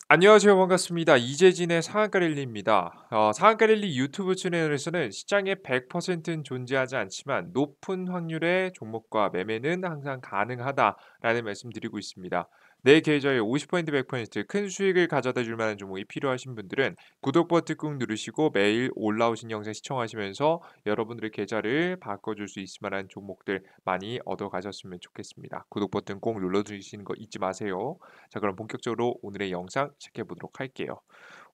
안녕하세요. 반갑습니다. 이재진의 상한가 랠리입니다. 상한가 랠리 유튜브 채널에서는 시장의 100%는 존재하지 않지만 높은 확률의 종목과 매매는 항상 가능하다라는 말씀드리고 있습니다. 내 계좌에 50% 100%큰 수익을 가져다 줄 만한 종목이 필요하신 분들은 구독 버튼 꾹 누르시고 매일 올라오신 영상 시청하시면서 여러분들의 계좌를 바꿔줄 수 있을 만한 종목들 많이 얻어 가셨으면 좋겠습니다. 구독 버튼 꼭 눌러주시는 거 잊지 마세요. 자, 그럼 본격적으로 오늘의 영상 시작해 보도록 할게요.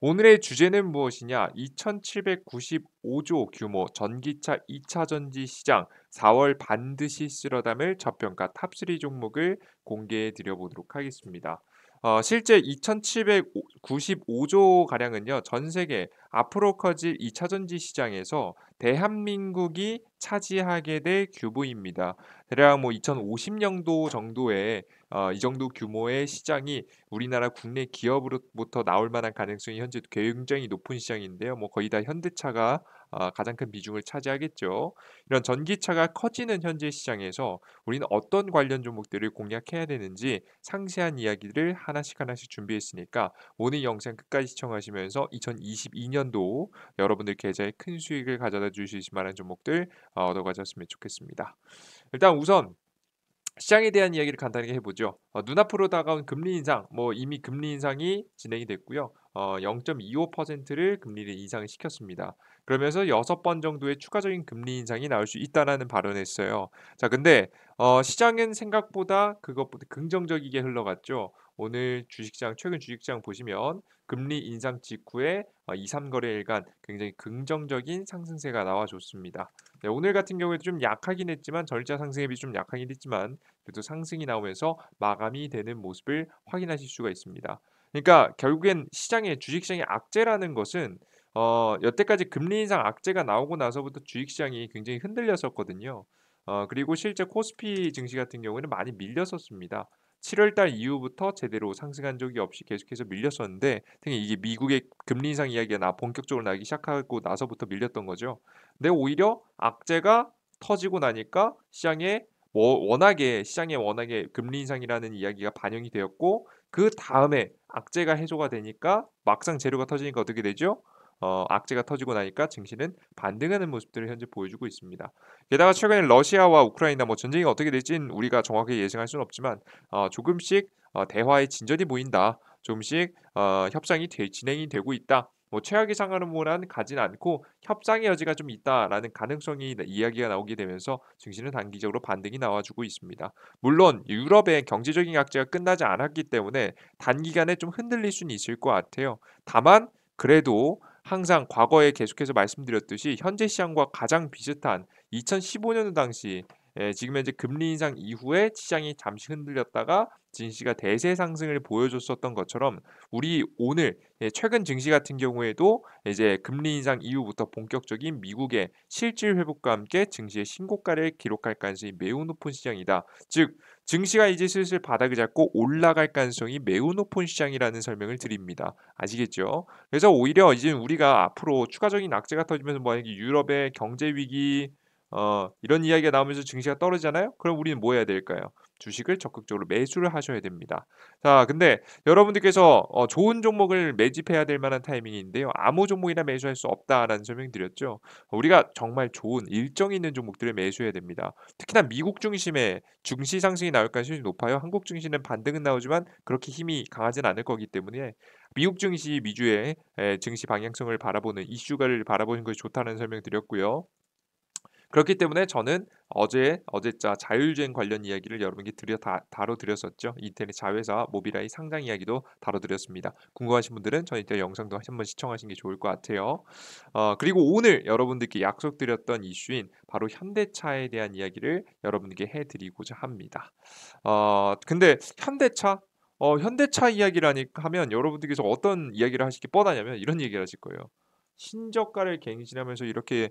오늘의 주제는 무엇이냐? 2795조 규모 전기차 2차 전지 시장 4월 반드시 쓸어 담을 저평가 탑3 종목을 공개해 드려 보도록 하겠습니다. 실제 2795조 가량은요, 전 세계 앞으로 커질 2차 전지 시장에서 대한민국이 차지하게 될 규모입니다. 대략 뭐 2050년도 정도에 이 정도 규모의 시장이 우리나라 국내 기업으로부터 나올 만한 가능성이 현재 굉장히 높은 시장인데요. 뭐 거의 다 현대차가 가장 큰 비중을 차지하겠죠. 이런 전기차가 커지는 현재 시장에서 우리는 어떤 관련 종목들을 공략해야 되는지 상세한 이야기를 하나씩 준비했으니까 오늘 영상 끝까지 시청하시면서 2022년도 여러분들 계좌에 큰 수익을 가져다 주실 만한 종목들 얻어 가졌으면 좋겠습니다. 일단 우선 시장에 대한 이야기를 간단하게 해보죠. 눈앞으로 다가온 금리 인상, 뭐 이미 금리 인상이 진행이 됐고요. 0.25%를 금리를 인상을 시켰습니다. 그러면서 6번 정도의 추가적인 금리 인상이 나올 수 있다라는 발언을 했어요. 자, 근데 시장은 생각보다 그것보다 긍정적이게 흘러갔죠. 오늘 주식시장, 최근 주식시장 보시면 금리 인상 직후에 2, 3거래일간 굉장히 긍정적인 상승세가 나와줬습니다. 네, 오늘 같은 경우에도 좀 약하긴 했지만 전일자 상승에 비해 좀 약하긴 했지만 그래도 상승이 나오면서 마감이 되는 모습을 확인하실 수가 있습니다. 그러니까 결국엔 시장의 주식시장의 악재라는 것은 여태까지 금리 인상 악재가 나오고 나서부터 주식시장이 굉장히 흔들렸었거든요. 그리고 실제 코스피 증시 같은 경우에는 많이 밀렸었습니다. 7월 달 이후부터 제대로 상승한 적이 없이 계속해서 밀렸었는데 특히 이게 미국의 금리 인상 이야기가 본격적으로 나기 시작하고 나서부터 밀렸던 거죠. 근데 오히려 악재가 터지고 나니까 시장에 워낙에 금리 인상이라는 이야기가 반영이 되었고 그다음에 악재가 해소가 되니까 막상 재료가 터지니까 어떻게 되죠? 악재가 터지고 나니까 증시는 반등하는 모습들을 현재 보여주고 있습니다. 게다가 최근에 러시아와 우크라이나 뭐 전쟁이 어떻게 될지는 우리가 정확하게 예상할 수는 없지만 조금씩 대화의 진전이 보인다. 조금씩 협상이 진행이 되고 있다. 뭐 최악의 상황으로만 가진 않고 협상의 여지가 좀 있다라는 가능성이 이야기가 나오게 되면서 증시는 단기적으로 반등이 나와주고 있습니다. 물론 유럽의 경제적인 악재가 끝나지 않았기 때문에 단기간에 좀 흔들릴 수는 있을 것 같아요. 다만 그래도 항상 과거에 계속해서 말씀드렸듯이 현재 시장과 가장 비슷한 2015년 당시 지금 현재 금리 인상 이후에 시장이 잠시 흔들렸다가 증시가 대세 상승을 보여줬었던 것처럼 우리 오늘 최근 증시 같은 경우에도 이제 금리 인상 이후부터 본격적인 미국의 실질 회복과 함께 증시의 신고가를 기록할 가능성이 매우 높은 시장이다. 즉 증시가 이제 슬슬 바닥을 잡고 올라갈 가능성이 매우 높은 시장이라는 설명을 드립니다. 아시겠죠? 그래서 오히려 이제 우리가 앞으로 추가적인 악재가 터지면서 만약에 유럽의 경제 위기 이런 이야기가 나오면서 증시가 떨어지잖아요. 그럼 우리는 뭐 해야 될까요? 주식을 적극적으로 매수를 하셔야 됩니다. 자, 근데 여러분들께서 좋은 종목을 매집해야 될 만한 타이밍인데요. 아무 종목이나 매수할 수 없다라는 설명드렸죠. 우리가 정말 좋은 일정 있는 종목들을 매수해야 됩니다. 특히나 미국 중심의 증시 상승이 나올 가능성이 높아요. 한국 증시는 반등은 나오지만 그렇게 힘이 강하진 않을 거기 때문에 미국 증시 위주의 증시 방향성을 바라보는 이슈가를 바라보는 것이 좋다는 설명드렸고요. 그렇기 때문에 저는 어제자 자율주행 관련 이야기를 여러분께 다뤄드렸었죠. 인터넷 자회사 모비라이 상장 이야기도 다뤄드렸습니다. 궁금하신 분들은 저희 때 영상도 한번 시청하시는 게 좋을 것 같아요. 그리고 오늘 여러분들께 약속드렸던 이슈인 바로 현대차에 대한 이야기를 여러분께 해드리고자 합니다. 근데 현대차 이야기를 하면 여러분들께서 어떤 이야기를 하시기 뻔하냐면 이런 얘기를 하실 거예요. 신저가를 갱신하면서 이렇게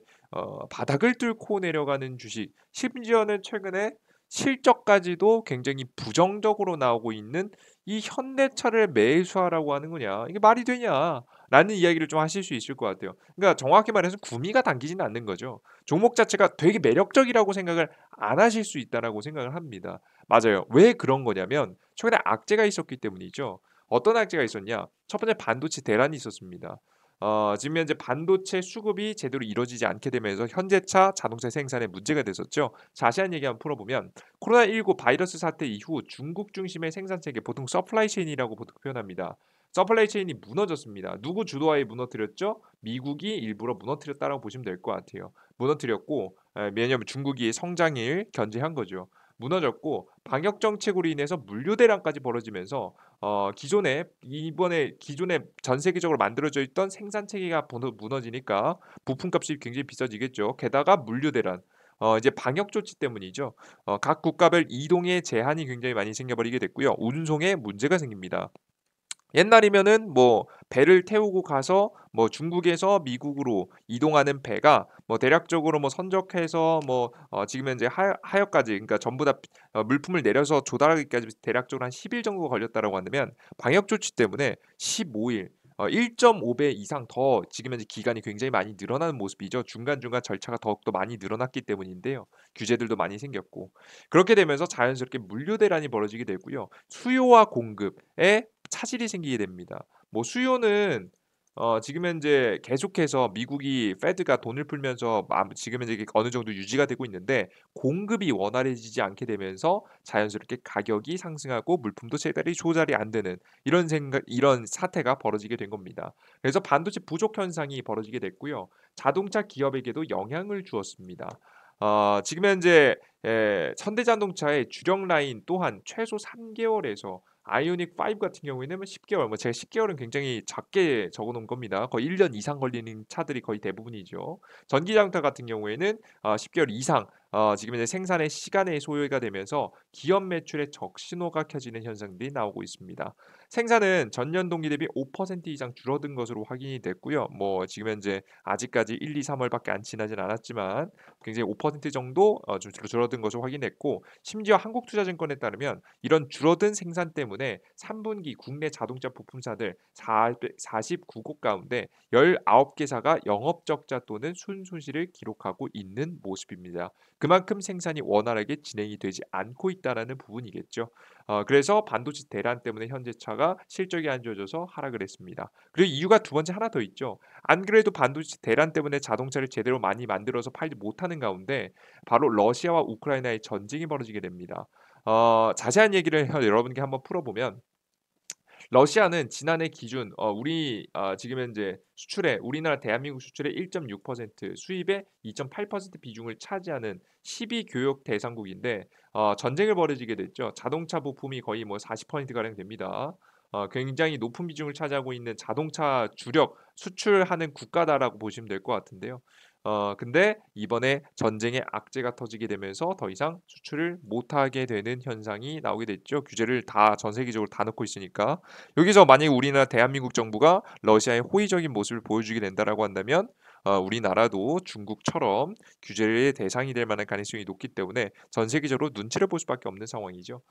바닥을 뚫고 내려가는 주식, 심지어는 최근에 실적까지도 굉장히 부정적으로 나오고 있는 이 현대차를 매수하라고 하는 거냐? 이게 말이 되냐? 라는 이야기를 좀 하실 수 있을 것 같아요. 그러니까 정확히 말해서 구미가 당기지는 않는 거죠. 종목 자체가 되게 매력적이라고 생각을 안 하실 수 있다라고 생각을 합니다. 맞아요. 왜 그런 거냐면 최근에 악재가 있었기 때문이죠. 어떤 악재가 있었냐? 첫 번째 반도체 대란이 있었습니다. 지금 현재 반도체 수급이 제대로 이루어지지 않게 되면서 현대차 자동차 생산에 문제가 됐었죠. 자세한 얘기 한번 풀어보면 코로나19 바이러스 사태 이후 중국 중심의 생산 체계 보통 서플라이 체인이라고 보통 표현합니다. 서플라이 체인이 무너졌습니다. 누구 주도하에 무너뜨렸죠? 미국이 일부러 무너뜨렸다라고 보시면 될 것 같아요. 무너뜨렸고 왜냐하면 중국이 성장을 견제한 거죠. 무너졌고 방역 정책으로 인해서 물류 대란까지 벌어지면서 기존에 전 세계적으로 만들어져 있던 생산 체계가 무너지니까 부품값이 굉장히 비싸지겠죠. 게다가 물류 대란. 이제 방역 조치 때문이죠. 각 국가별 이동에 제한이 굉장히 많이 생겨버리게 됐고요. 운송에 문제가 생깁니다. 옛날이면은 뭐 배를 태우고 가서 뭐 중국에서 미국으로 이동하는 배가 뭐 대략적으로 뭐 선적해서 뭐 지금 현재 하역까지 그러니까 전부 다 물품을 내려서 조달하기까지 대략적으로 한 10일 정도가 걸렸다라고 한다면 방역 조치 때문에 15일 1.5배 이상 더 지금 현재 기간이 굉장히 많이 늘어나는 모습이죠. 중간중간 절차가 더욱더 많이 늘어났기 때문인데요. 규제들도 많이 생겼고. 그렇게 되면서 자연스럽게 물류 대란이 벌어지게 되고요. 수요와 공급에 차질이 생기게 됩니다. 뭐 수요는 지금 현재 계속해서 미국이 페드가 돈을 풀면서 지금 현재 어느 정도 유지가 되고 있는데 공급이 원활해지지 않게 되면서 자연스럽게 가격이 상승하고 물품도 제대로 조달이 안 되는 이런 사태가 벌어지게 된 겁니다. 그래서 반도체 부족 현상이 벌어지게 됐고요. 자동차 기업에게도 영향을 주었습니다. 지금 현재 현대자동차의 주력 라인 또한 최소 3개월에서 아이오닉 5 같은 경우에는 뭐 10개월, 뭐 제가 10개월은 굉장히 작게 적어 놓은 겁니다. 거의 1년 이상 걸리는 차들이 거의 대부분이죠. 전기 자동차 같은 경우에는 10개월 이상 지금 이제 생산의 시간의 소요가 되면서 기업 매출에 적신호가 켜지는 현상들이 나오고 있습니다. 생산은 전년 동기 대비 5% 이상 줄어든 것으로 확인이 됐고요. 뭐 지금 현재 아직까지 1, 2, 3월밖에 안 지나진 않았지만 굉장히 5% 정도 좀 줄어든 것으로 확인했고 심지어 한국투자증권에 따르면 이런 줄어든 생산 때문에 3분기 국내 자동차 부품사들 49곳 가운데 19개사가 영업적자 또는 순손실을 기록하고 있는 모습입니다. 그만큼 생산이 원활하게 진행이 되지 않고 있다라는 부분이겠죠. 그래서 반도체 대란 때문에 현대차가 실적이 안 좋아져서 하락을 했습니다. 그리고 이유가 두 번째 하나 더 있죠. 안 그래도 반도체 대란 때문에 자동차를 제대로 많이 만들어서 팔지 못하는 가운데 바로 러시아와 우크라이나의 전쟁이 벌어지게 됩니다. 자세한 얘기를 여러분께 한번 풀어보면 러시아는 지난해 기준 지금 현재 수출에 우리나라 대한민국 수출의 1.6% 수입의 2.8% 비중을 차지하는 12 교역 대상국인데 전쟁을 벌어지게 됐죠. 자동차 부품이 거의 뭐 40% 가량 됩니다. 굉장히 높은 비중을 차지하고 있는 자동차 주력 수출하는 국가다라고 보시면 될 것 같은데요. 근데 이번에 전쟁의 악재가 터지게 되면서 더 이상 수출을 못하게 되는 현상이 나오게 됐죠. 규제를 다 전 세계적으로 다 넣고 있으니까. 여기서 만약에 우리나라 대한민국 정부가 러시아의 호의적인 모습을 보여주게 된다라고 한다면 우리나라도 중국처럼 규제의 대상이 될 만한 가능성이 높기 때문에 전 세계적으로 눈치를 볼 수밖에 없는 상황이죠.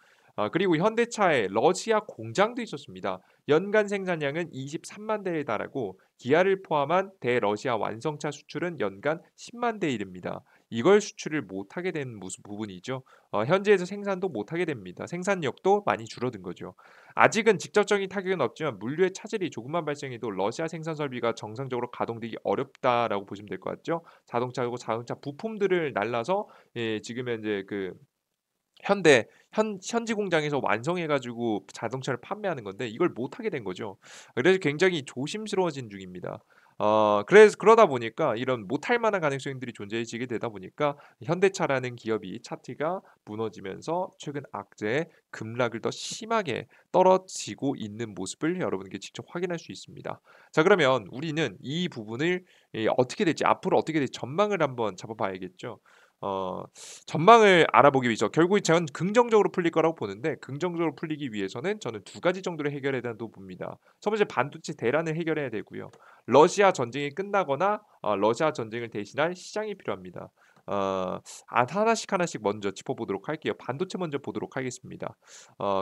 그리고 현대차에 러시아 공장도 있었습니다. 연간 생산량은 23만 대에 달하고 기아를 포함한 대러시아 완성차 수출은 연간 10만 대에 이릅니다. 이걸 수출을 못하게 된 부분이죠. 현지에서 생산도 못하게 됩니다. 생산력도 많이 줄어든 거죠. 아직은 직접적인 타격은 없지만 물류의 차질이 조금만 발생해도 러시아 생산 설비가 정상적으로 가동되기 어렵다라고 보시면 될 것 같죠. 자동차하고 자동차 부품들을 날라서 지금 현재 그 현지 공장에서 완성해 가지고 자동차를 판매하는 건데 이걸 못 하게 된 거죠. 그래서 굉장히 조심스러워진 중입니다. 그래서 그러다 보니까 이런 못할 만한 가능성들이 존재해지게 되다 보니까 현대차라는 기업이 차트가 무너지면서 최근 악재의 급락을 더 심하게 떨어지고 있는 모습을 여러분께 직접 확인할 수 있습니다. 자 그러면 우리는 이 부분을 어떻게 될지 앞으로 어떻게 될지 전망을 한번 잡아 봐야겠죠. 어 전망을 알아보기 위해서 결국 저는 긍정적으로 풀릴 거라고 보는데 긍정적으로 풀리기 위해서는 저는 두 가지 정도를 해결해야 된다고 봅니다. 첫 번째 반도체 대란을 해결해야 되고요. 러시아 전쟁이 끝나거나 러시아 전쟁을 대신할 시장이 필요합니다. 하나씩 하나씩 먼저 짚어보도록 할게요. 반도체 먼저 보도록 하겠습니다.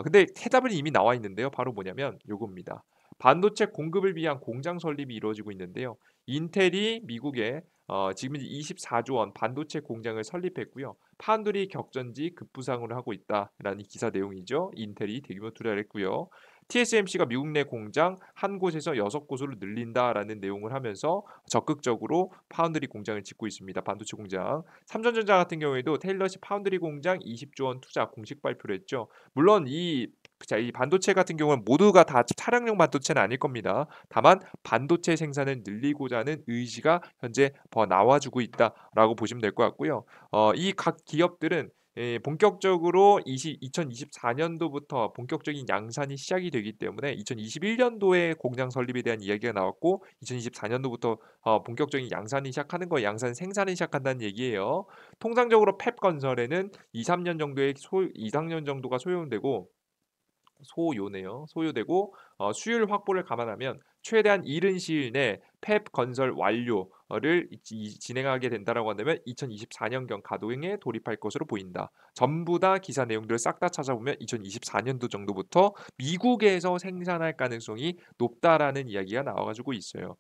근데 해답은 이미 나와 있는데요. 바로 뭐냐면 요겁니다. 반도체 공급을 위한 공장 설립이 이루어지고 있는데요. 인텔이 미국에 지금 이제 24조 원 반도체 공장을 설립했고요. 파운드리 격전지 급부상을 하고 있다라는 기사 내용이죠. 인텔이 대규모 투자를 했고요. TSMC가 미국 내 공장 한 곳에서 6곳으로 늘린다라는 내용을 하면서 적극적으로 파운드리 공장을 짓고 있습니다. 반도체 공장. 삼성전자 같은 경우에도 테일러시 파운드리 공장 20조 원 투자 공식 발표를 했죠. 물론 이 반도체 같은 경우는 모두가 다 차량용 반도체는 아닐 겁니다. 다만 반도체 생산을 늘리고자 하는 의지가 현재 나와주고 있다라고 보시면 될 것 같고요. 이 각 기업들은 본격적으로 2024년도부터 본격적인 양산이 시작이 되기 때문에 2021년도에 공장 설립에 대한 이야기가 나왔고 2024년도부터 본격적인 양산이 시작하는 거, 양산 생산을 시작한다는 얘기예요. 통상적으로 팹건설에는 2-3년 정도가 소요되고 소요되고 수율 확보를 감안하면 최대한 이른 시일 내에 팹 건설 완료를 진행하게 된다라고 한다면 2024년경 가동에 돌입할 것으로 보인다. 전부 다 기사 내용들을 싹 다 찾아보면 2024년도 정도부터 미국에서 생산할 가능성이 높다라는 이야기가 나와가지고 있어요.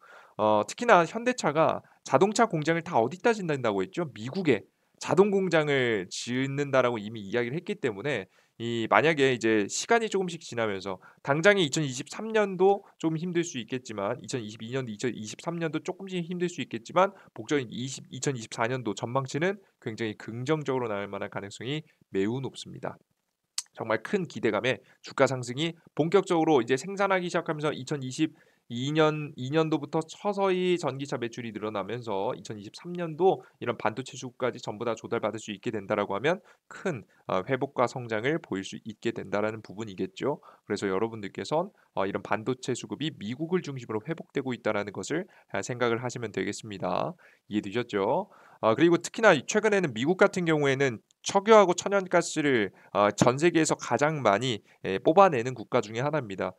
특히나 현대차가 자동차 공장을 다 어디다 짓는다고 했죠? 미국에 자동 공장을 짓는다라고 이미 이야기를 했기 때문에 이 만약에 이제 시간이 조금씩 지나면서 당장에 2023년도 좀 힘들 수 있겠지만 2022년도, 2023년도 조금씩 힘들 수 있겠지만 복저인 2024년도 전망치는 굉장히 긍정적으로 나올 만한 가능성이 매우 높습니다. 정말 큰 기대감에 주가 상승이 본격적으로 이제 생산하기 시작하면서 2022년도부터 서서히 전기차 매출이 늘어나면서 2023년도 이런 반도체 수급까지 전부 다 조달받을 수 있게 된다라고 하면 큰 회복과 성장을 보일 수 있게 된다라는 부분이겠죠. 그래서 여러분들께선 이런 반도체 수급이 미국을 중심으로 회복되고 있다라는 것을 생각을 하시면 되겠습니다. 이해되셨죠? 그리고 특히나 최근에는 미국 같은 경우에는 석유하고 천연가스를 전 세계에서 가장 많이 뽑아내는 국가 중에 하나입니다.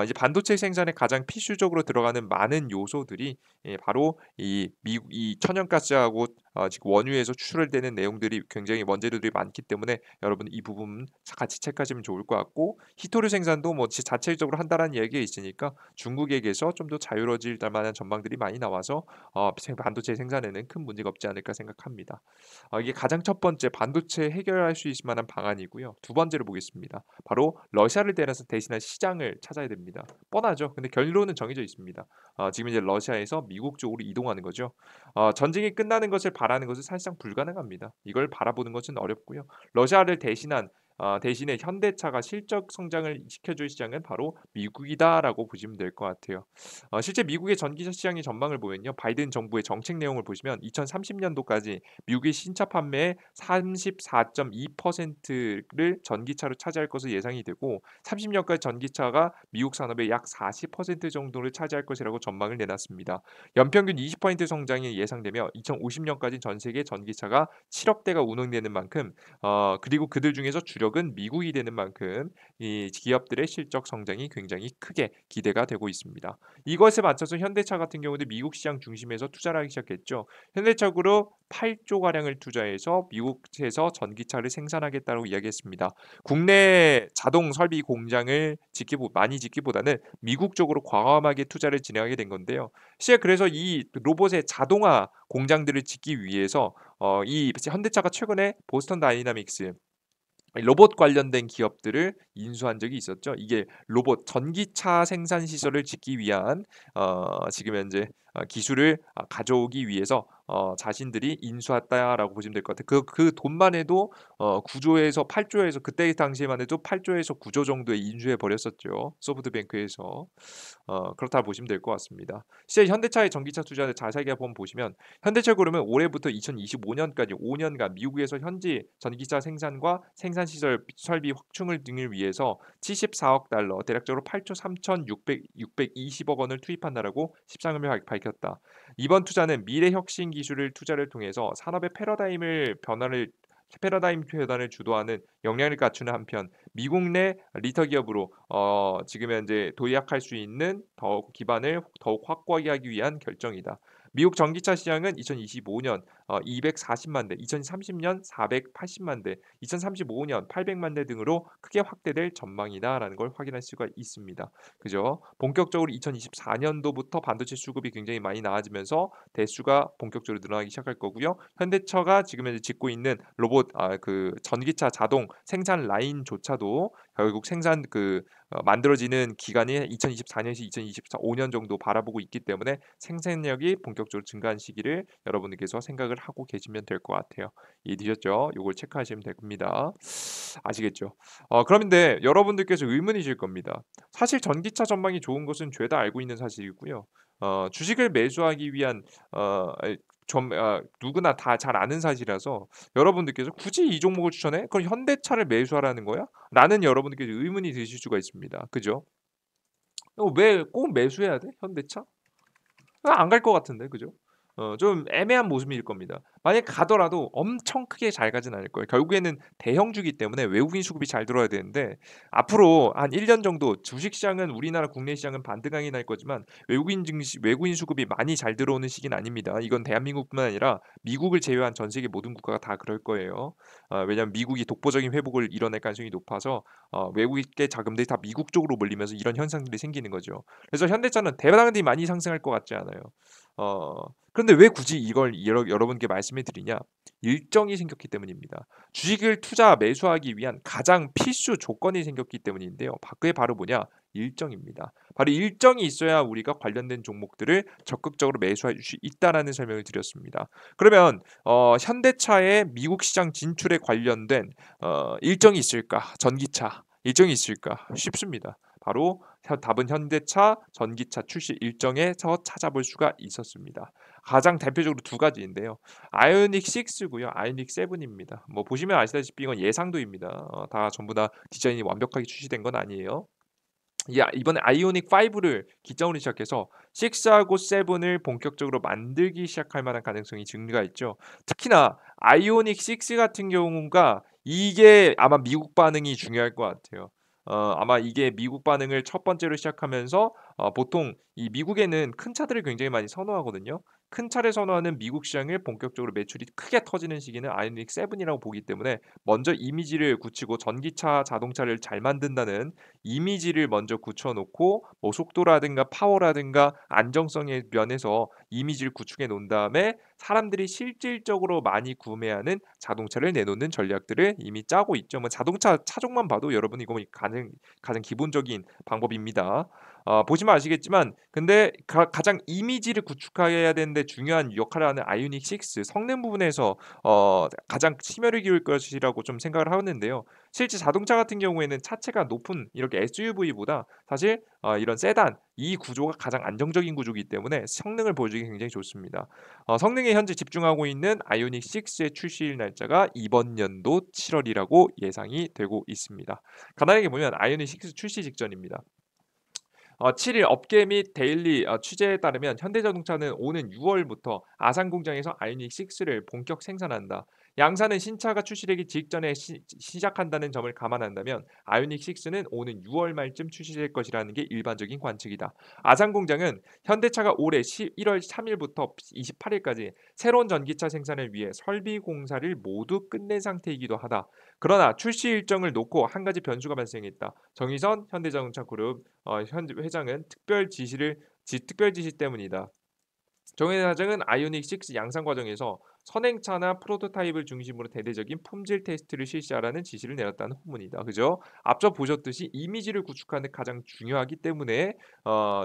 이제 반도체 생산에 가장 필수적으로 들어가는 많은 요소들이 바로 이 미국 이 천연가스하고 지금 원유에서 추출되는 내용들이 굉장히 원재료들이 많기 때문에 여러분 이 부분 같이 체크하시면 좋을 것 같고 히토류 생산도 뭐 자체적으로 한다라는 얘기가 있으니까 중국에게서 좀 더 자유로워질 만한 전망들이 많이 나와서 반도체 생산에는 큰 문제가 없지 않을까 생각합니다. 이게 가장 첫 번째 반도체 해결할 수 있을 만한 방안이고요. 두 번째로 보겠습니다. 바로 러시아를 대신한 시장을 찾아야 됩니다. 뻔하죠. 근데 결론은 정해져 있습니다. 지금 이제 러시아에서 미국 쪽으로 이동하는 거죠. 전쟁이 끝나는 것을 바라는 것은 사실상 불가능합니다. 이걸 바라보는 것은 어렵고요. 러시아를 대신에 현대차가 실적 성장을 시켜줄 시장은 바로 미국이다라고 보시면 될 것 같아요. 실제 미국의 전기차 시장의 전망을 보면요. 바이든 정부의 정책 내용을 보시면 2030년도까지 미국의 신차 판매의 34.2%를 전기차로 차지할 것으로 예상이 되고 30년까지 전기차가 미국 산업의 약 40% 정도를 차지할 것이라고 전망을 내놨습니다. 연평균 20% 성장이 예상되며 2050년까지 전 세계 전기차가 7억 대가 운행되는 만큼 그리고 그들 중에서 주력은 미국이 되는 만큼 이 기업들의 실적 성장이 굉장히 크게 기대가 되고 있습니다. 이것에 맞춰서 현대차 같은 경우도 미국 시장 중심에서 투자를 하기 시작했죠. 현대차그룹 8조 가량을 투자해서 미국에서 전기차를 생산하겠다고 이야기했습니다. 국내 자동 설비 공장을 많이 짓기보다는 미국 쪽으로 과감하게 투자를 진행하게 된 건데요. 실제 그래서 이 로봇의 자동화 공장들을 짓기 위해서 이 현대차가 최근에 보스턴 다이나믹스 로봇 관련된 기업들을 인수한 적이 있었죠. 이게 로봇 전기차 생산 시설을 짓기 위한 지금 현재 기술을 가져오기 위해서 자신들이 인수했다라고 보시면 될 것 같아요. 그 돈만 해도 9조에서 8조에서 그때 당시에만 해도 8조에서 9조 정도에 인수해 버렸었죠. 소프트뱅크에서. 그렇다 보시면 될 것 같습니다. 실제 현대차의 전기차 투자를 자세하게 한번 보시면 현대차그룹은 올해부터 2025년까지 5년간 미국에서 현지 전기차 생산과 생산 시설 설비 확충을 등을 위해서 74억 달러, 대략적으로 8조 3,620억 원을 투입한다라고 13일 밝혔다. 이번 투자는 미래 혁신 기술을 투자를 통해서 산업의 패러다임 변화를 주도하는 역량을 갖추는 한편 미국 내 리터 기업으로 지금 현재 도약할 수 있는 기반을 더욱 확고하게 하기 위한 결정이다. 미국 전기차 시장은 2025년 240만 대, 2030년 480만 대, 2035년 800만 대 등으로 크게 확대될 전망이다라는 걸 확인할 수가 있습니다. 그죠? 본격적으로 2024년도부터 반도체 수급이 굉장히 많이 나아지면서 대수가 본격적으로 늘어나기 시작할 거고요. 현대차가 지금 현재 짓고 있는 로봇 그 전기차 자동 생산 라인조차도 결국 생산 만들어지는 기간이 2024년에서 2025년 정도 바라보고 있기 때문에 생산력이 본격적으로 증가한 시기를 여러분들께서 생각을 하고 계시면 될 것 같아요. 이해되셨죠? 요걸 체크하시면 됩니다. 아시겠죠? 그런데 여러분들께서 의문이실 겁니다. 사실 전기차 전망이 좋은 것은 죄다 알고 있는 사실이고요. 주식을 매수하기 위한 어, 에, 누구나 다 잘 아는 사실이라서 여러분들께서 굳이 이 종목을 추천해? 그럼 현대차를 매수하라는 거야? 라는 여러분들께서 의문이 드실 수가 있습니다. 그죠? 왜 꼭 매수해야 돼? 현대차? 안 갈 것 같은데, 그죠? 좀 애매한 모습일 겁니다. 만약 가더라도 엄청 크게 잘 가진 않을 거예요. 결국에는 대형주기 때문에 외국인 수급이 잘 들어야 되는데 앞으로 한 1년 정도 주식 시장은 우리나라 국내 시장은 반등하긴 할 거지만 외국인 수급이 많이 잘 들어오는 시기는 아닙니다. 이건 대한민국뿐만 아니라 미국을 제외한 전 세계 모든 국가가 다 그럴 거예요. 왜냐하면 미국이 독보적인 회복을 이뤄낼 가능성이 높아서 외국의 자금들이 다 미국 쪽으로 몰리면서 이런 현상들이 생기는 거죠. 그래서 현대차는 대단히 많이 상승할 것 같지 않아요. 어, 그런데 왜 굳이 이걸 여러분께 말씀해 드리냐? 일정이 생겼기 때문입니다. 주식을 매수하기 위한 가장 필수 조건이 생겼기 때문인데요. 그게 바로 뭐냐? 일정입니다. 바로 일정이 있어야 우리가 관련된 종목들을 적극적으로 매수할 수 있다라는 설명을 드렸습니다. 그러면 현대차의 미국 시장 진출에 관련된 일정이 있을까? 전기차 일정이 있을까? 쉽습니다. 바로 답은 현대차 전기차 출시 일정에서 찾아볼 수가 있었습니다. 가장 대표적으로 두 가지인데요. 아이오닉 6고요. 아이오닉 7입니다. 뭐 보시면 아시다시피 이건 예상도입니다. 다 전부 다 디자인이 완벽하게 출시된 건 아니에요. 이번에 아이오닉 5를 기점으로 시작해서 6하고 7을 본격적으로 만들기 시작할 만한 가능성이 증가 있죠. 특히나 아이오닉 6 같은 경우가 이게 아마 미국 반응이 중요할 것 같아요. 아마 이게 미국 반응을 첫 번째로 시작하면서 보통 이 미국에는 큰 차들을 굉장히 많이 선호하거든요. 큰 차를 선호하는 미국 시장을 본격적으로 매출이 크게 터지는 시기는 아이오닉 7이라고 보기 때문에 먼저 이미지를 굳히고 전기차 자동차를 잘 만든다는 이미지를 먼저 굳혀 놓고 뭐 속도라든가 파워라든가 안정성의 면에서 이미지를 구축해 놓은 다음에 사람들이 실질적으로 많이 구매하는 자동차를 내놓는 전략들을 이미 짜고 있죠. 뭐 자동차 차종만 봐도 여러분 이거 뭐 가장 기본적인 방법입니다. 보시면 아시겠지만 근데 가장 이미지를 구축해야 되는데 중요한 역할을 하는 아이오닉 6 성능 부분에서 가장 심혈을 기울 것이라고 좀 생각을 하는데요. 실제 자동차 같은 경우에는 차체가 높은 이렇게 SUV보다 사실 이런 세단 이 구조가 가장 안정적인 구조이기 때문에 성능을 보여주기 굉장히 좋습니다. 성능에 현재 집중하고 있는 아이오닉 6의 출시일 날짜가 이번 연도 7월이라고 예상이 되고 있습니다. 간단하게 보면 아이오닉 6 출시 직전입니다. 7일 업계 및 데일리 취재에 따르면 현대자동차는 오는 6월부터 아산 공장에서 아이오닉 6를 본격 생산한다. 양사는 신차가 출시되기 직전에 시작한다는 점을 감안한다면 아이오닉 6는 오는 6월 말쯤 출시될 것이라는 게 일반적인 관측이다. 아산 공장은 현대차가 올해 1월 3일부터 28일까지 새로운 전기차 생산을 위해 설비 공사를 모두 끝낸 상태이기도 하다. 그러나 출시 일정을 놓고 한 가지 변수가 발생했다. 정의선 현대자동차 그룹 현 회장은 특별 지시 때문이다. 정현 사장은 아이오닉 6 양산 과정에서 선행차나 프로토타입을 중심으로 대대적인 품질 테스트를 실시하라는 지시를 내렸다는 후문이다. 그죠? 앞서 보셨듯이 이미지를 구축하는 가장 중요하기 때문에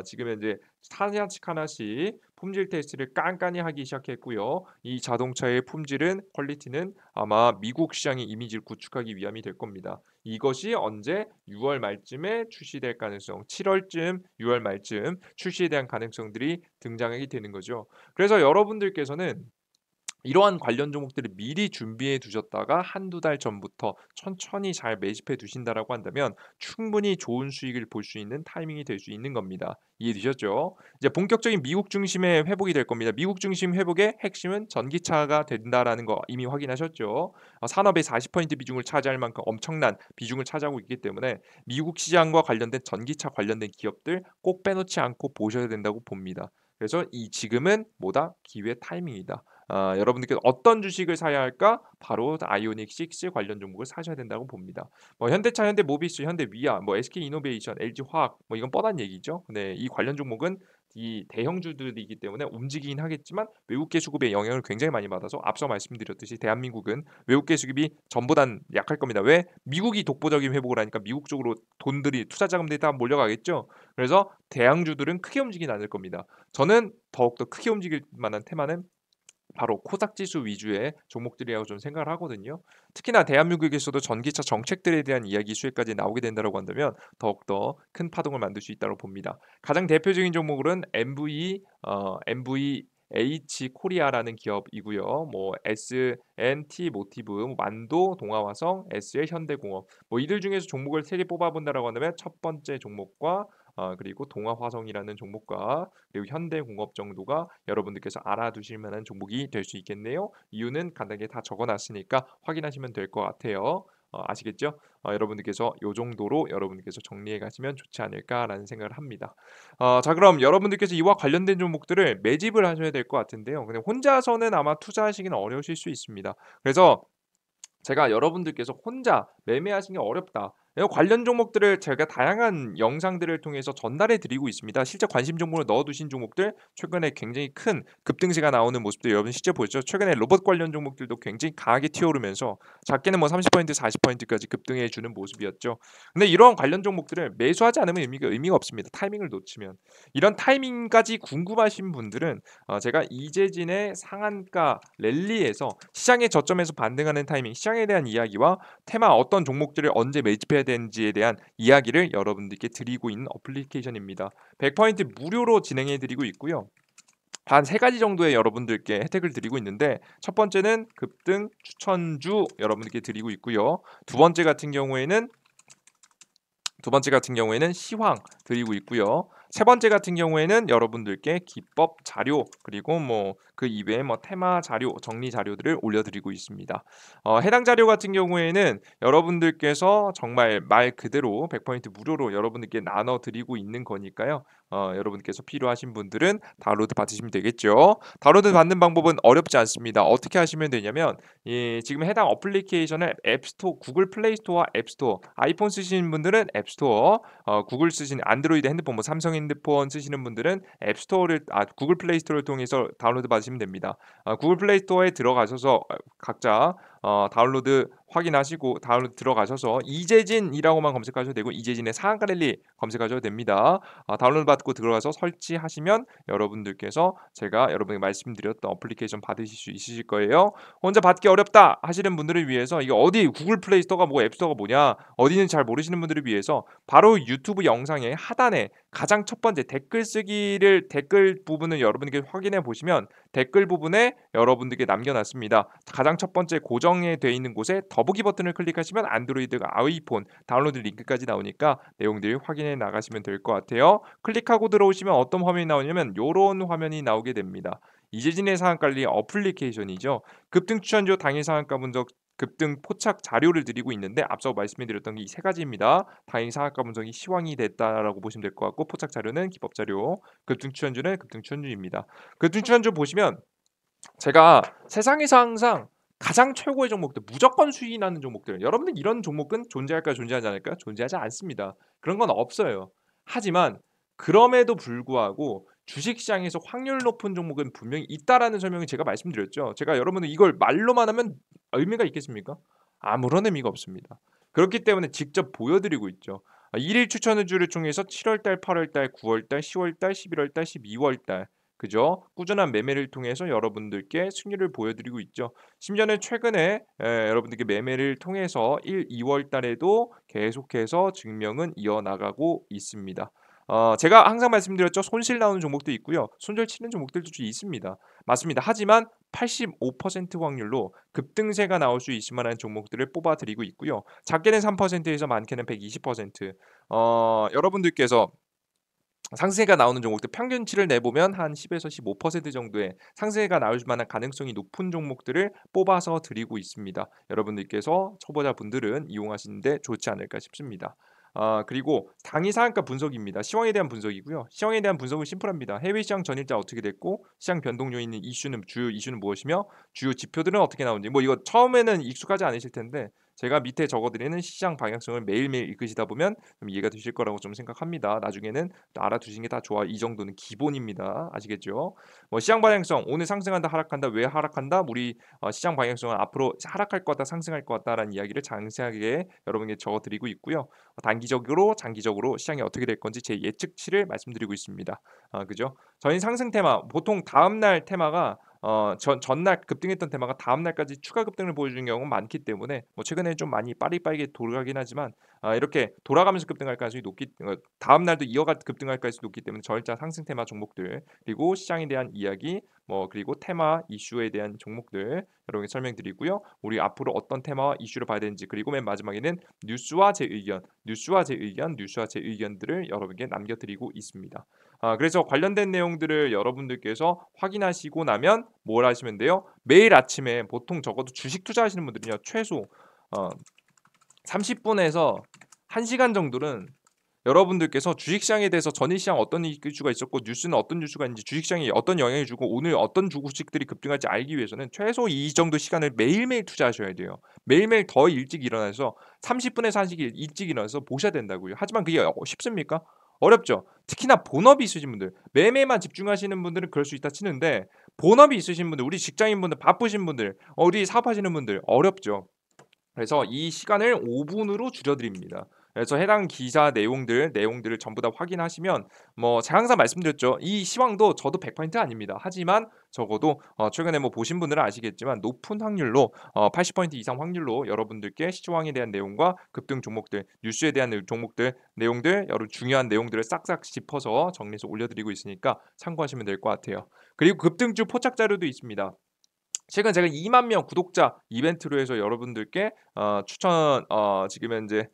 지금 현재 하나씩 하나씩 품질 테스트를 깐깐히 하기 시작했고요. 이 자동차의 품질은 퀄리티는 아마 미국 시장의 이미지를 구축하기 위함이 될 겁니다. 이것이 언제 6월 말쯤에 출시될 가능성, 7월쯤, 6월 말쯤 출시에 대한 가능성들이 등장하게 되는 거죠. 그래서 여러분들께서는 이러한 관련 종목들을 미리 준비해 두셨다가 한두 달 전부터 천천히 잘 매집해 두신다라고 한다면 충분히 좋은 수익을 볼 수 있는 타이밍이 될 수 있는 겁니다. 이해되셨죠? 이제 본격적인 미국 중심의 회복이 될 겁니다. 미국 중심 회복의 핵심은 전기차가 된다라는 거 이미 확인하셨죠? 산업의 40% 비중을 차지할 만큼 엄청난 비중을 차지하고 있기 때문에 미국 시장과 관련된 전기차 관련된 기업들 꼭 빼놓지 않고 보셔야 된다고 봅니다. 그래서 이 지금은 뭐다? 기회 타이밍이다. 여러분들께서 어떤 주식을 사야 할까? 바로 아이오닉 6 관련 종목을 사셔야 된다고 봅니다. 뭐 현대차, 현대모비스, 현대위아, 뭐 SK이노베이션, LG화학 뭐 이건 뻔한 얘기죠. 네, 이 관련 종목은 이 대형주들이기 때문에 움직이긴 하겠지만 외국계 수급의 영향을 굉장히 많이 받아서 앞서 말씀드렸듯이 대한민국은 외국계 수급이 전보단 약할 겁니다. 왜? 미국이 독보적인 회복을 하니까 미국 쪽으로 돈들이 투자 자금들이 다 몰려가겠죠. 그래서 대형주들은 크게 움직이진 않을 겁니다. 저는 더욱더 크게 움직일 만한 테마는 바로 코스닥 지수 위주의 종목들이라고 좀 생각을 하거든요. 특히나 대한민국에서도 전기차 정책들에 대한 이야기 수혜까지 나오게 된다고 한다면 더욱더 큰 파동을 만들 수 있다고 봅니다. 가장 대표적인 종목으로는 MVH 코리아라는 기업이고요. 뭐 S&T 모티브, 만도, 동아화성, SL 현대공업 뭐 이들 중에서 종목을 3개 뽑아본다라고 한다면 첫 번째 종목과 그리고 동아화성이라는 종목과 그리고 현대공업 정도가 여러분들께서 알아두실 만한 종목이 될 수 있겠네요. 이유는 간단하게 다 적어놨으니까 확인하시면 될 것 같아요. 아시겠죠? 여러분들께서 요 정도로 여러분들께서 정리해 가시면 좋지 않을까라는 생각을 합니다. 자 그럼 여러분들께서 이와 관련된 종목들을 매집을 하셔야 될 것 같은데요. 근데 혼자서는 아마 투자하시기는 어려우실 수 있습니다. 그래서 제가 여러분들께서 혼자 매매하시기 어렵다. 이 관련 종목들을 제가 다양한 영상들을 통해서 전달해 드리고 있습니다. 실제 관심 종목을 넣어 두신 종목들 최근에 굉장히 큰 급등세가 나오는 모습도 여러분 실제 보였죠. 최근에 로봇 관련 종목들도 굉장히 강하게 튀어오르면서 작게는 뭐 30% 40%까지 급등해 주는 모습이었죠. 근데 이러한 관련 종목들을 매수하지 않으면 의미가 없습니다. 타이밍을 놓치면. 이런 타이밍까지 궁금하신 분들은 제가 이재진의 상한가 랠리에서 시장의 저점에서 반등하는 타이밍, 시장에 대한 이야기와 테마 어떤 종목들을 언제 매집해야 되는지에 대한 이야기를 여러분들께 드리고 있는 어플리케이션입니다. 100% 무료로 진행해 드리고 있고요. 한 3가지 정도의 여러분들께 혜택을 드리고 있는데 첫 번째는 급등 추천주 여러분들께 드리고 있고요. 두 번째 같은 경우에는 시황 드리고 있고요. 세 번째 같은 경우에는 여러분들께 기법 자료 그리고 뭐 그 이외에 뭐 테마 자료, 정리 자료들을 올려드리고 있습니다. 해당 자료 같은 경우에는 여러분들께서 정말 말 그대로 100% 무료로 여러분들께 나눠드리고 있는 거니까요. 여러분께서 필요하신 분들은 다운로드 받으시면 되겠죠. 다운로드 받는 방법은 어렵지 않습니다. 어떻게 하시면 되냐면 지금 해당 어플리케이션을 앱스토어, 구글 플레이 스토어와 앱스토어, 아이폰 쓰시는 분들은 앱스토어, 구글 쓰시는 안드로이드 핸드폰, 뭐 삼성 핸드폰 쓰시는 분들은 구글 플레이 스토어를 통해서 다운로드 받으시면 됩니다. 구글 플레이 스토어에 들어가셔서 각자 다운로드 확인하시고 다운로드 들어가셔서 이재진이라고만 검색하셔도 되고 이재진의 상한가 랠리 검색하셔도 됩니다. 다운로드 받고 들어가서 설치하시면 여러분들께서 제가 여러분에게 말씀드렸던 어플리케이션 받으실 수 있으실 거예요. 혼자 받기 어렵다 하시는 분들을 위해서 이게 어디 구글 플레이 스토어가 뭐 앱스토어가 뭐냐 어디는 잘 모르시는 분들을 위해서 바로 유튜브 영상의 하단에 가장 첫 번째 댓글 부분을 여러분께 확인해 보시면 댓글 부분에 여러분들께 남겨놨습니다. 가장 첫 번째 고정에 되어 있는 곳에 더보기 버튼을 클릭하시면 안드로이드가 아이폰 다운로드 링크까지 나오니까 내용들 확인해 나가시면 될 것 같아요. 클릭하고 들어오시면 어떤 화면이 나오냐면 이런 화면이 나오게 됩니다. 이재진의 상한관리 어플리케이션이죠. 급등 추천주 당일 상한가 분석 급등 포착 자료를 드리고 있는데 앞서 말씀드렸던 게 이 3가지입니다. 당일 상한가 분석이 시황이 됐다라고 보시면 될 것 같고 포착 자료는 기법 자료, 급등 추천주는 급등 추천주입니다. 급등 추천주 보시면 제가 세상에서 항상 가장 최고의 종목들, 무조건 수익이 나는 종목들. 여러분들 이런 종목은 존재할까요? 존재하지 않을까요? 존재하지 않습니다. 그런 건 없어요. 하지만 그럼에도 불구하고 주식시장에서 확률 높은 종목은 분명히 있다라는 설명을 제가 말씀드렸죠. 제가 여러분들 이걸 말로만 하면 의미가 있겠습니까? 아무런 의미가 없습니다. 그렇기 때문에 직접 보여드리고 있죠. 일일 추천주를 통해서 7월달, 8월달, 9월달, 10월달, 11월달, 12월달 그죠? 꾸준한 매매를 통해서 여러분들께 승리를 보여드리고 있죠. 심지어는 최근에 여러분들께 매매를 통해서 1, 2월 달에도 계속해서 증명은 이어나가고 있습니다. 제가 항상 말씀드렸죠. 손실 나오는 종목도 있고요. 손절 치는 종목들도 좀 있습니다. 맞습니다. 하지만 85% 확률로 급등세가 나올 수 있을 만한 종목들을 뽑아 드리고 있고요. 작게는 3%에서 많게는 120%. 여러분들께서 상승세가 나오는 종목들 평균치를 내보면 한 10에서 15% 정도의 상승세가 나올 만한 가능성이 높은 종목들을 뽑아서 드리고 있습니다. 여러분들께서 초보자분들은 이용하시는데 좋지 않을까 싶습니다. 그리고 당일 상한가 분석입니다. 시황에 대한 분석이고요. 시황에 대한 분석은 심플합니다. 해외 시장 전일자 어떻게 됐고 시장 변동 요인인 이슈는 주요 이슈는 무엇이며 주요 지표들은 어떻게 나오는지 뭐 이거 처음에는 익숙하지 않으실 텐데 제가 밑에 적어드리는 시장 방향성을 매일매일 읽으시다 보면 좀 이해가 되실 거라고 좀 생각합니다. 나중에는 알아두시는 게 다 좋아. 이 정도는 기본입니다. 아시겠죠? 뭐 시장 방향성 오늘 상승한다 하락한다 왜 하락한다 우리 시장 방향성은 앞으로 하락할 것 같다 상승할 것 같다라는 이야기를 장시하게 여러분께 적어드리고 있고요. 단기적으로 장기적으로 시장이 어떻게 될 건지 제 예측치를 말씀드리고 있습니다. 그죠? 저희 상승 테마 보통 다음 날 테마가 전날 급등했던 테마가 다음 날까지 추가 급등을 보여주는 경우가 많기 때문에 뭐 최근에 좀 많이 빠르게 돌아가긴 하지만 이렇게 돌아가면서 급등할 가능성이 다음 날도 이어가 급등할 가능성이 높기 때문에 저일자 상승 테마 종목들 그리고 시장에 대한 이야기 뭐 그리고 테마 이슈에 대한 종목들 여러분께 설명드리고요. 우리 앞으로 어떤 테마와 이슈를 봐야 되는지 그리고 맨 마지막에는 뉴스와 제 의견들을 여러분께 남겨드리고 있습니다. 그래서 관련된 내용들을 여러분들께서 확인하시고 나면 뭘 하시면 돼요? 매일 아침에 보통 적어도 주식 투자하시는 분들은요. 최소 30분에서 1시간 정도는 여러분들께서 주식시장에 대해서 전일시장 어떤 이슈가 있었고 뉴스는 어떤 뉴스가 있는지 주식시장이 어떤 영향을 주고 오늘 어떤 주식들이 급등할지 알기 위해서는 최소 이 정도 시간을 매일매일 투자하셔야 돼요. 매일매일 더 일찍 일어나서 30분에서 1시간 일찍 일어나서 보셔야 된다고요. 하지만 그게 쉽습니까? 어렵죠. 특히나 본업이 있으신 분들, 매매만 집중하시는 분들은 그럴 수 있다 치는데 본업이 있으신 분들, 우리 직장인분들, 바쁘신 분들, 우리 사업하시는 분들 어렵죠. 그래서 이 시간을 5분으로 줄여드립니다. 그래서 해당 기사 내용들을 전부 다 확인하시면 뭐 제가 항상 말씀드렸죠. 이 시황도 저도 100% 아닙니다. 하지만 적어도 최근에 뭐 보신 분들은 아시겠지만 높은 확률로 80% 이상 확률로 여러분들께 시황에 대한 내용과 급등 종목들, 뉴스에 대한 종목들, 내용들, 여러 중요한 내용들을 싹싹 짚어서 정리해서 올려드리고 있으니까 참고하시면 될 것 같아요. 그리고 급등주 포착 자료도 있습니다. 최근 제가 2만 명 구독자 이벤트로 해서 여러분들께 추천 지금 현재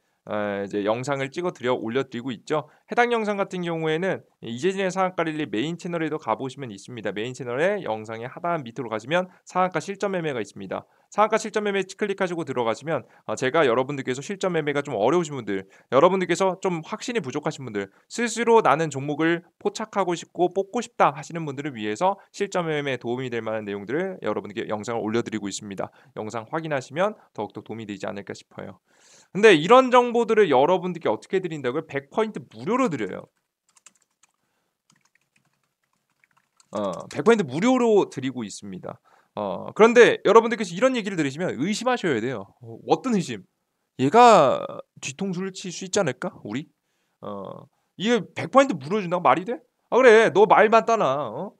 이제 영상을 찍어 드려 올려드리고 있죠. 해당 영상 같은 경우에는 이재진의 상한가 릴리 메인 채널에도 가보시면 있습니다. 메인 채널에 영상의 하단 밑으로 가시면 상한가 실전 매매가 있습니다. 상한가 실전 매매 클릭하시고 들어가시면 제가 여러분들께서 실전 매매가 좀 어려우신 분들 여러분들께서 좀 확신이 부족하신 분들 스스로 나는 종목을 포착하고 싶고 뽑고 싶다 하시는 분들을 위해서 실전 매매에 도움이 될 만한 내용들을 여러분께 영상을 올려드리고 있습니다. 영상 확인하시면 더욱더 도움이 되지 않을까 싶어요. 근데 이런 정보들을 여러분들께 어떻게 드린다고요? 100% 무료로 드려요. 100% 무료로 드리고 있습니다. 그런데 여러분들께서 이런 얘기를 들으시면 의심하셔야 돼요. 어떤 의심? 얘가 뒤통수를 칠 수 있지 않을까? 우리? 이게 100% 무료 준다고 말이 돼? 그래. 너 말 맞다나.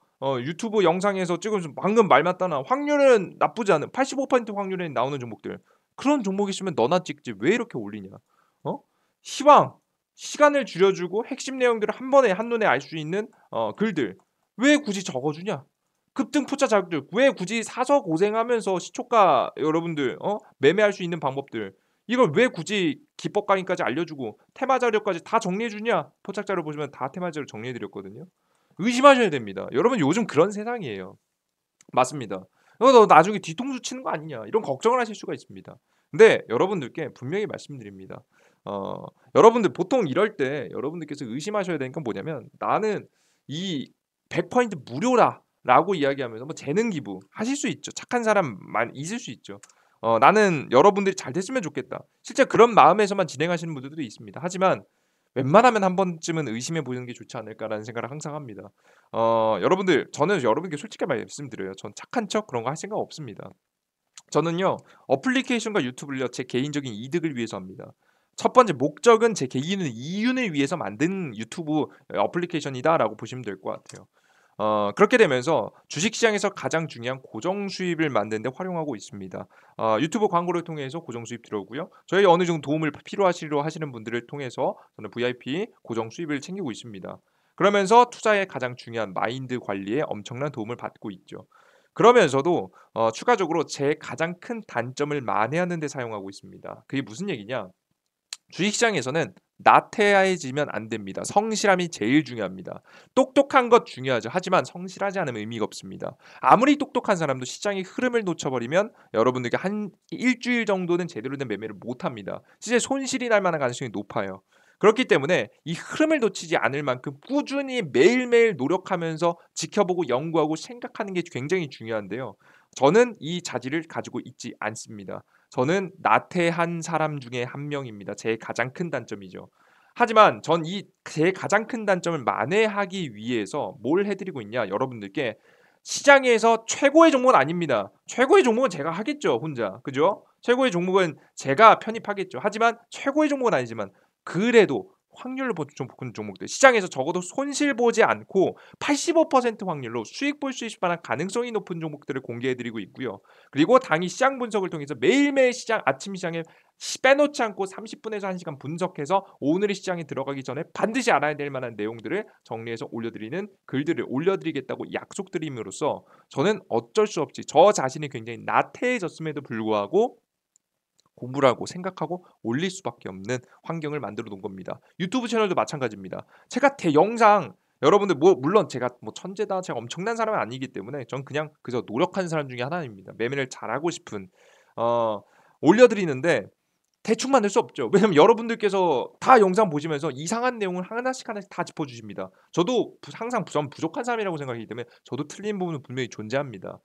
유튜브 영상에서 찍으면서 방금 말 맞다나. 확률은 나쁘지 않은 85% 확률에 나오는 종목들. 그런 종목 있으면 너나 찍지. 왜 이렇게 올리냐? 어? 시황, 시간을 줄여주고 핵심 내용들을 한 번에 한눈에 알 수 있는 글들. 왜 굳이 적어주냐? 급등 포차 자극들 왜 굳이 사서 고생하면서 시초가 여러분들 매매할 수 있는 방법들 이걸 왜 굳이 기법 강의까지 알려주고 테마 자료까지 다 정리해 주냐? 포착 자료 보시면 다 테마 자료 정리해 드렸거든요. 의심하셔야 됩니다. 여러분 요즘 그런 세상이에요. 맞습니다. 너 나중에 뒤통수 치는 거 아니냐? 이런 걱정을 하실 수가 있습니다. 근데 여러분들께 분명히 말씀드립니다. 여러분들 보통 이럴 때 여러분들께서 의심하셔야 되는 건 뭐냐면 나는 이 100% 무료라라고 이야기하면서 뭐 재능 기부 하실 수 있죠. 착한 사람 있을 수 있죠. 나는 여러분들이 잘 됐으면 좋겠다. 실제 그런 마음에서만 진행하시는 분들도 있습니다. 하지만 웬만하면 한 번쯤은 의심해 보는 게 좋지 않을까라는 생각을 항상 합니다. 여러분들 저는 여러분께 솔직히 말씀드려요. 전 착한 척 그런 거 할 생각 없습니다. 저는요 어플리케이션과 유튜브를요 제 개인적인 이득을 위해서 합니다. 첫 번째 목적은 제 개인의 이윤을 위해서 만든 유튜브 어플리케이션이다라고 보시면 될 것 같아요. 그렇게 되면서 주식시장에서 가장 중요한 고정 수입을 만드는 데 활용하고 있습니다. 유튜브 광고를 통해서 고정 수입 들어오고요. 저희 어느 정도 도움을 필요하시려 하시는 분들을 통해서 저는 VIP 고정 수입을 챙기고 있습니다. 그러면서 투자의 가장 중요한 마인드 관리에 엄청난 도움을 받고 있죠. 그러면서도 추가적으로 제 가장 큰 단점을 만회하는 데 사용하고 있습니다. 그게 무슨 얘기냐? 주식시장에서는 나태해지면 안 됩니다. 성실함이 제일 중요합니다. 똑똑한 것 중요하죠. 하지만 성실하지 않으면 의미가 없습니다. 아무리 똑똑한 사람도 시장의 흐름을 놓쳐버리면 여러분들께 한 일주일 정도는 제대로 된 매매를 못합니다. 진짜 손실이 날 만한 가능성이 높아요. 그렇기 때문에 이 흐름을 놓치지 않을 만큼 꾸준히 매일매일 노력하면서 지켜보고 연구하고 생각하는 게 굉장히 중요한데요. 저는 이 자질을 가지고 있지 않습니다. 저는 나태한 사람 중에 한 명입니다. 제 가장 큰 단점이죠. 하지만 전 이 제 가장 큰 단점을 만회하기 위해서 뭘 해 드리고 있냐 여러분들께 시장에서 최고의 종목은 아닙니다. 최고의 종목은 제가 하겠죠 혼자. 그죠? 최고의 종목은 제가 편입하겠죠. 하지만 최고의 종목은 아니지만 그래도 확률로 보는 종목들 시장에서 적어도 손실 보지 않고 85% 확률로 수익 볼 수 있을 만한 가능성이 높은 종목들을 공개해 드리고 있고요. 그리고 당일 시장 분석을 통해서 매일매일 시장 아침 시장에 빼놓지 않고 30분에서 1시간 분석해서 오늘의 시장에 들어가기 전에 반드시 알아야 될 만한 내용들을 정리해서 올려드리는 글들을 올려드리겠다고 약속드림으로써 저는 어쩔 수 없이 저 자신이 굉장히 나태해졌음에도 불구하고 공부를 하고 생각하고 올릴 수밖에 없는 환경을 만들어 놓은 겁니다. 유튜브 채널도 마찬가지입니다. 제가 영상 여러분들 뭐 물론 제가 뭐 천재다 제가 엄청난 사람은 아니기 때문에 전 그냥 그저 노력하는 사람 중에 하나입니다. 매매를 잘하고 싶은 어 올려드리는데 대충 만들 수 없죠. 왜냐면 여러분들께서 다 영상 보시면서 이상한 내용을 하나씩 하나씩 다 짚어주십니다. 저도 항상 전 부족한 사람이라고 생각하기 때문에 저도 틀린 부분은 분명히 존재합니다.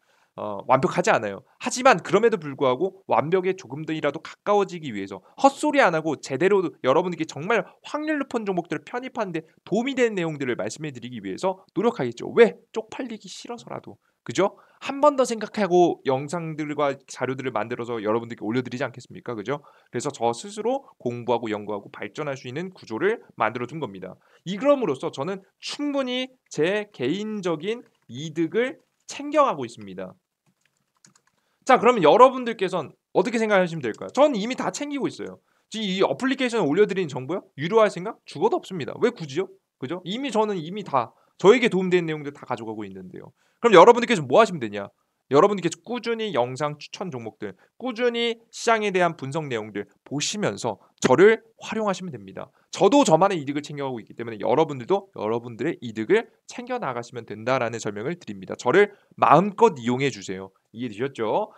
완벽하지 않아요. 하지만 그럼에도 불구하고 완벽에 조금 더이라도 가까워지기 위해서 헛소리 안 하고 제대로 여러분들께 정말 확률 높은 종목들을 편입하는 데 도움이 되는 내용들을 말씀해 드리기 위해서 노력하겠죠. 왜? 쪽팔리기 싫어서라도. 그죠? 한 번 더 생각하고 영상들과 자료들을 만들어서 여러분들께 올려드리지 않겠습니까? 그죠? 그래서 저 스스로 공부하고 연구하고 발전할 수 있는 구조를 만들어 둔 겁니다. 이그럼으로써 저는 충분히 제 개인적인 이득을 챙겨가고 있습니다. 자, 그러면 여러분들께서는 어떻게 생각하시면 될까요? 저는 이미 다 챙기고 있어요. 지금 이 어플리케이션에 올려드리는 정보요? 유료할 생각? 죽어도 없습니다. 왜 굳이요? 그죠? 저는 이미 다 저에게 도움되는 내용들 다 가져가고 있는데요. 그럼 여러분들께서 뭐 하시면 되냐? 여러분들께서 꾸준히 영상 추천 종목들, 꾸준히 시장에 대한 분석 내용들 보시면서 저를 활용하시면 됩니다. 저도 저만의 이득을 챙겨가고 있기 때문에 여러분들도 여러분들의 이득을 챙겨 나가시면 된다라는 설명을 드립니다. 저를 마음껏 이용해 주세요. 이해되셨죠?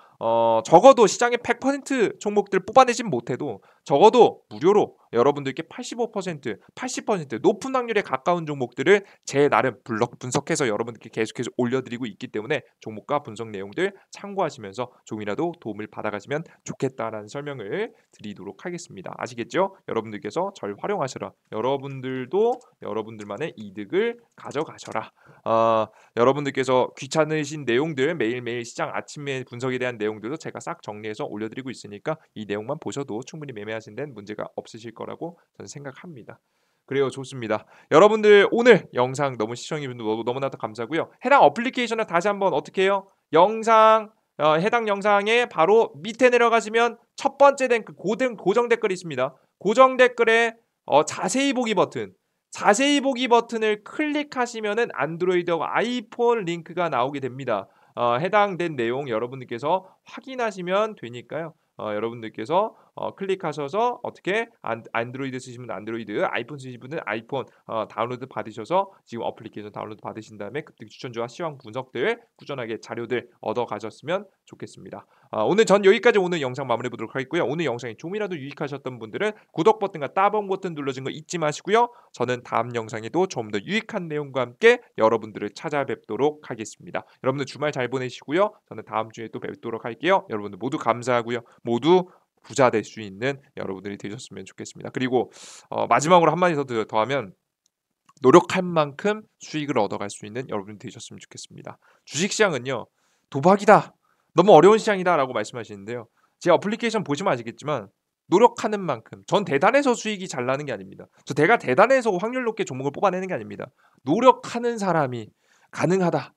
적어도 시장의 100% 종목들 뽑아내진 못해도 적어도 무료로 여러분들께 85%, 80% 높은 확률에 가까운 종목들을 제 나름 분석해서 여러분들께 계속해서 올려드리고 있기 때문에 종목과 분석 내용들 참고하시면서 조금이라도 도움을 받아가시면 좋겠다라는 설명을 드리도록 하겠습니다. 아시겠죠? 여러분들께서 절 활용하셔라. 여러분들도 여러분들만의 이득을 가져가셔라. 여러분들께서 귀찮으신 내용들 매일매일 시장 아침에 분석에 대한 내용들도 제가 싹 정리해서 올려드리고 있으니까 이 내용만 보셔도 충분히 매매하신 데는 문제가 없으실 거라고 저는 생각합니다. 그래요, 좋습니다. 여러분들 오늘 영상 너무 시청해주셔서 너무나도 감사하고요. 해당 어플리케이션을 다시 한번 어떻게 해요? 해당 영상에 바로 밑에 내려가시면 첫 번째 고정 댓글이 있습니다. 고정 댓글에 자세히 보기 버튼을 클릭하시면은 안드로이드와 아이폰 링크가 나오게 됩니다. 해당된 내용 여러분들께서 확인하시면 되니까요. 여러분들께서 클릭하셔서 어떻게 안드로이드 쓰시면 안드로이드, 아이폰 쓰시는 분은 아이폰 다운로드 받으셔서 지금 어플리케이션 다운로드 받으신 다음에 급등 추천주와 시황 분석들 꾸준하게 자료들 얻어 가셨으면 좋겠습니다. 오늘 전 여기까지 오늘 영상 마무리 보도록 하겠고요. 오늘 영상이 좀이라도 유익하셨던 분들은 구독 버튼과 따봉 버튼 눌러준 거 잊지 마시고요. 저는 다음 영상에도 좀 더 유익한 내용과 함께 여러분들을 찾아뵙도록 하겠습니다. 여러분들 주말 잘 보내시고요. 저는 다음 주에 또 뵙도록 할게요. 여러분들 모두 감사하고요. 모두 부자 될 수 있는 여러분들이 되셨으면 좋겠습니다. 그리고 마지막으로 한마디 더하면 노력한 만큼 수익을 얻어갈 수 있는 여러분이 되셨으면 좋겠습니다. 주식시장은요. 도박이다. 너무 어려운 시장이다라고 말씀하시는데요. 제 어플리케이션 보시면 아시겠지만 노력하는 만큼 전 대단해서 수익이 잘 나는 게 아닙니다. 제가 대단해서 확률 높게 종목을 뽑아내는 게 아닙니다. 노력하는 사람이 가능하다.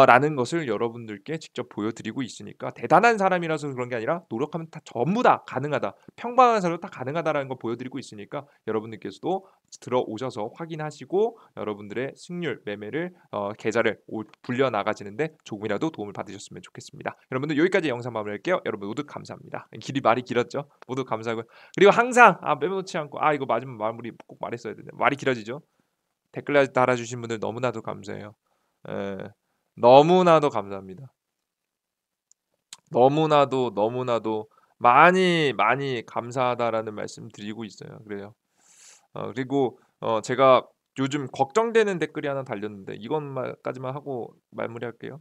라는 것을 여러분들께 직접 보여드리고 있으니까 대단한 사람이라서 그런 게 아니라 노력하면 다 전부 다 가능하다. 평범한 사람도 다 가능하다라는 걸 보여드리고 있으니까 여러분들께서도 들어오셔서 확인하시고 여러분들의 승률 매매를 계좌를 불려 나가지는데 조금이라도 도움을 받으셨으면 좋겠습니다. 여러분들 여기까지 영상 마무리할게요. 여러분 모두 감사합니다. 말이 길었죠? 모두 감사하고요. 그리고 항상 빼놓지 않고 이거 마지막 마무리 꼭 말했어야 되는데 말이 길어지죠? 댓글 달아주신 분들 너무나도 감사해요. 에. 너무나도 감사합니다. 너무나도 많이 감사하다라는 말씀 드리고 있어요. 그래요. 그리고 제가 요즘 걱정되는 댓글이 하나 달렸는데 이것만 까지만 하고 마무리할게요.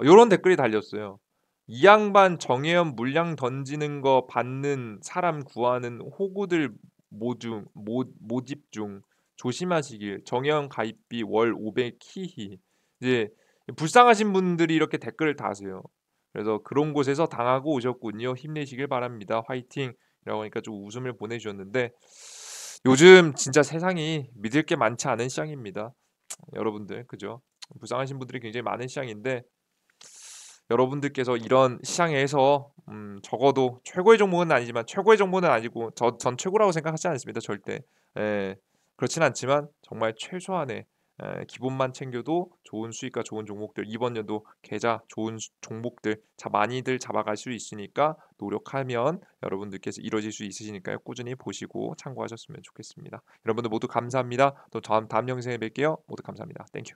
요런 댓글이 달렸어요. "이 양반 정혜연 물량 던지는 거 받는 사람 구하는 호구들 모집 중 조심하시길. 정혜연 가입비 월 500 히히." 이제 불쌍하신 분들이 이렇게 댓글을 다세요. 그래서 "그런 곳에서 당하고 오셨군요. 힘내시길 바랍니다. 화이팅!"이라고 하니까 좀 웃음을 보내주셨는데 요즘 진짜 세상이 믿을 게 많지 않은 시장입니다. 여러분들 그죠? 불쌍하신 분들이 굉장히 많은 시장인데 여러분들께서 이런 시장에서 적어도 최고의 종목은 아니지만 최고의 정보는 아니고 전 최고라고 생각하지 않습니다 절대. 예. 그렇진 않지만 정말 최소한의 기본만 챙겨도 좋은 수익과 좋은 종목들 이번 연도 계좌 좋은 종목들 많이들 잡아갈 수 있으니까 노력하면 여러분들께서 이뤄질 수 있으시니까요. 꾸준히 보시고 참고하셨으면 좋겠습니다. 여러분들 모두 감사합니다. 또 다음 영상에 뵐게요. 모두 감사합니다. 땡큐.